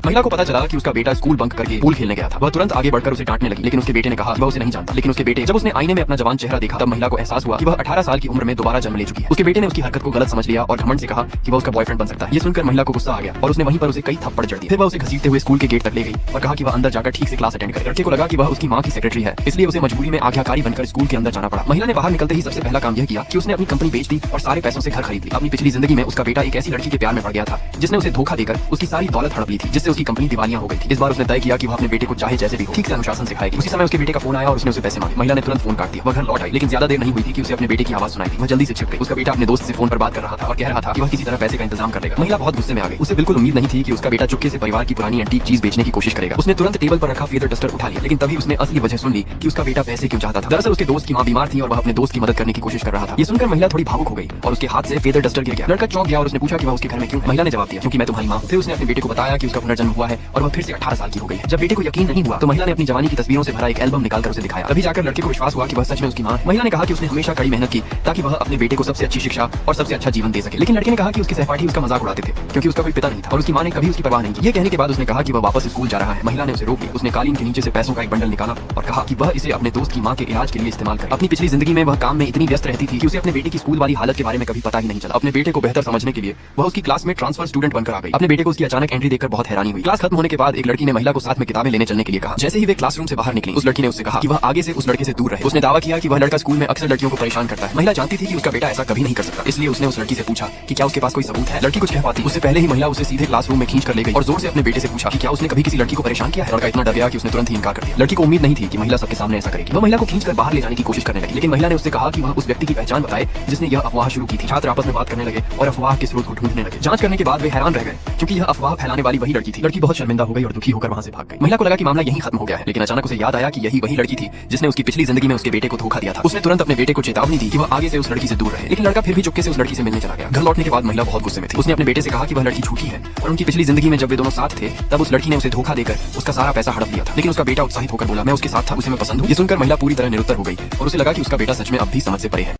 महिला को पता चला कि उसका बेटा स्कूल बंक करके पूल खेलने गया था। वह तुरंत आगे बढ़कर उसे डांटने लगी, लेकिन उसके बेटे ने कहा कि वह उसे नहीं जानता। लेकिन उसके बेटे जब उसने आईने में अपना जवान चेहरा देखा, तब महिला को एहसास हुआ कि वह 18 साल की उम्र में दोबारा जन्म ले चुकी है। उसके बेटे ने उसकी हरकत को गलत समझ लिया और घमंड से कहा कि वह उसका बॉयफ्रेंड बन सकता है। ये सुनकर महिला को गुस्सा आ गया और उसने वहीं पर उसे कई थप्पड़ जड़ दिए। फिर वह उसे घसीटते हुए स्कूल के गेट तक ले गई और कहा कि वह अंदर जाकर ठीक से क्लास अटेंड करे। लड़के को लगा कि वह उसकी मां की सेक्रेटरी है, इसलिए उसे मजबूरी में आज्ञाकारी बनकर स्कूल के अंदर जाना पड़ा। महिला ने बाहर निकलते ही सबसे पहला काम यह किया कि उसने अपनी कंपनी बेच दी और सारे पैसों से घर खरीद ली। अपनी पिछली जिंदगी में उसका बेटा एक ऐसी लड़की के प्यार में पड़ गया था जिसने उसे धोखा देकर उसकी सारी दौलत हड़प ली थी, जिससे उसकी कंपनी दिवालिया हो गई थी। इस बार उसने तय किया कि वह अपने बेटे को चाहे जैसे भी हो ठीक से अनुशासन सिखाएगी। उसी समय उसके बेटे का फोन आया और उसने उसे पैसे मांगे। महिला ने तुरंत फोन काट दिया। वह घर लौट आई, लेकिन ज्यादा देर नहीं हुई थी कि उसे अपने बेटे की आवाज सुनाई दी। वह जल्दी से छिप गई। उसका बेटा अपने दोस्त से फोन पर बात कर रहा था और कह रहा था कि वह किसी तरह पैसे का इंतजाम कर लेगा। महिला बहुत गुस्से में आ गई। उसे बिल्कुल उम्मीद नहीं थी कि उसका बेटा चुपके से परिवार की पुरानी एंटीक चीज बेचने की कोशिश करेगा। उसने तुरंत टेबल पर रखा फेदर डस्टर उठा लिया, लेकिन तभी उसने असली वजह सुन ली कि उसका बेटा पैसे क्यों चाहता था। दरअसल उसके दोस्त की मां बीमार थी और वह अपने दोस्त की मदद करने की कोशिश कर रहा था। ये सुनकर महिला थोड़ी भावुक हो गई और उसके हाथ से फेदर डस्टर गिर गया। लड़का चौंक गया और उसने पूछा कि वह उसके घर में क्यों है। महिला ने जवाब दिया, क्योंकि मैं तुम्हारी मां हूं। फिर उसने अपने बेटे को बताया कि उसका पुनर्जन्म हुआ है और वह फिर से 18 साल की हो गई है। जब बेटे को यकीन नहीं हुआ तो महिला ने अपनी जवानी की तस्वीरों से भरा एक एल्बम निकालकर उसे दिखाया। तभी जाकर लड़के को विश्वास हुआ कि वह सच में उसकी मां है। महिला ने कहा कि उसने हमेशा कड़ी मेहनत की ताकि वह अपने बेटे को सबसे अच्छी शिक्षा और सबसे अच्छा जीवन दे सके, लेकिन लड़के ने कहा कि उसके सहपाठी उसका मजाक उड़ाते थे क्योंकि उसका कोई पिता नहीं था और उसकी मां ने कभी उसकी परवाह नहीं की। ये कहने के बाद उसने कहा कि वह वापस स्कूल जा रहा है। महिला ने उसे रोक लिया। उसने कालीन के नीचे से पैसों का एक बंडल निकाला और कहा कि वह इसे अपने दोस्त की मां के इलाज के लिए इस्तेमाल करे। अपनी पिछली जिंदगी में वह काम में इतनी व्यस्त रहती थी कि उसे अपने बेटे की स्कूल वाली हालत के बारे में कभी पता ही नहीं चला। अपने बेटे को बेहतर समझने के लिए वह उसकी क्लास में ट्रांसफर स्टूडेंट बनकर आ गई। अपने बेटे को उसकी अचानक एंट्री देखकर बहुत हैरानी हुई। क्लास खत्म होने के बाद एक लड़की ने महिला को साथ में किताबें लेने चलने के लिए कहा। जैसे ही वे क्लासरूम से बाहर निकली, उस लड़की ने उससे कहा कि वह आगे से उस लड़के से दूर रहे। उसने दावा किया कि वह लड़का स्कूल में अक्सर लड़कियों को परेशान करता है। महिला जानती थी कि उसका बेटा ऐसा कभी नहीं कर सकता, इसलिए उसने उस लड़की से पूछा कि क्या उसके पास कोई सबूत है। लड़की कुछ कह पाती उससे पहले ही महिला उसे सीधे क्लासरूम में खींच कर ले गई और जोर से अपने बेटे से पूछा कि क्या उसने कभी किसी लड़की को परेशान किया है। लड़का इतना डर गया कि उसने तुरंत ही इनकार कर दिया। लड़की को उम्मीद नहीं थी कि महिला सबके सामने ऐसा करेगी। वह महिला को खींचकर बाहर ले जाने की कोशिश करने लगी, लेकिन महिला ने उससे कहा कि वह उस व्यक्ति की पहचान बताए जिसने यह अफवाह शुरू की थी। छात्र आपस में बात करने लगे और अफवाह के स्रोत को ढूंढने लगे। जांच करने के बाद वे हैरान रह गए क्योंकि यह अफवाह फैलाने वाली वही लड़की थी। लड़की बहुत शर्मिंदा हो गई और दुखी होकर वहां से भाग गई। महिला को लगा कि मामला यहीं खत्म हो गया है, लेकिन अचानक उसे याद आया कि यही वही लड़की थी जिसने उसकी पिछली जिंदगी में उसके बेटे को धोखा दिया था। उसने तुरंत अपने बेटे को चेतावनी दी कि वह आगे से उस लड़की से दूर रहे, लेकिन लड़का फिर भी चुपके से उस लड़की से मिलने चला गया। घर लौटने के बाद महिला बहुत गुस्से में थी। उसने अपने बेटे से कहा कि वह लड़की झूठी है और उनकी पिछली जिंदगी में जब वे दोनों साथ थे तब उस लड़की ने उसे धोखा देकर उसका सारा पैसा हड़प लिया था। लेकिन उसका बेटा उत्साहित होकर बोला, मैं उसके साथ था, उसे मैं पसंद हूं। ये सुनकर महिला पूरी तरह निरुत्तर हो गई और उसे लगा कि उसका बेटा सच में अब भी समझ से परे है।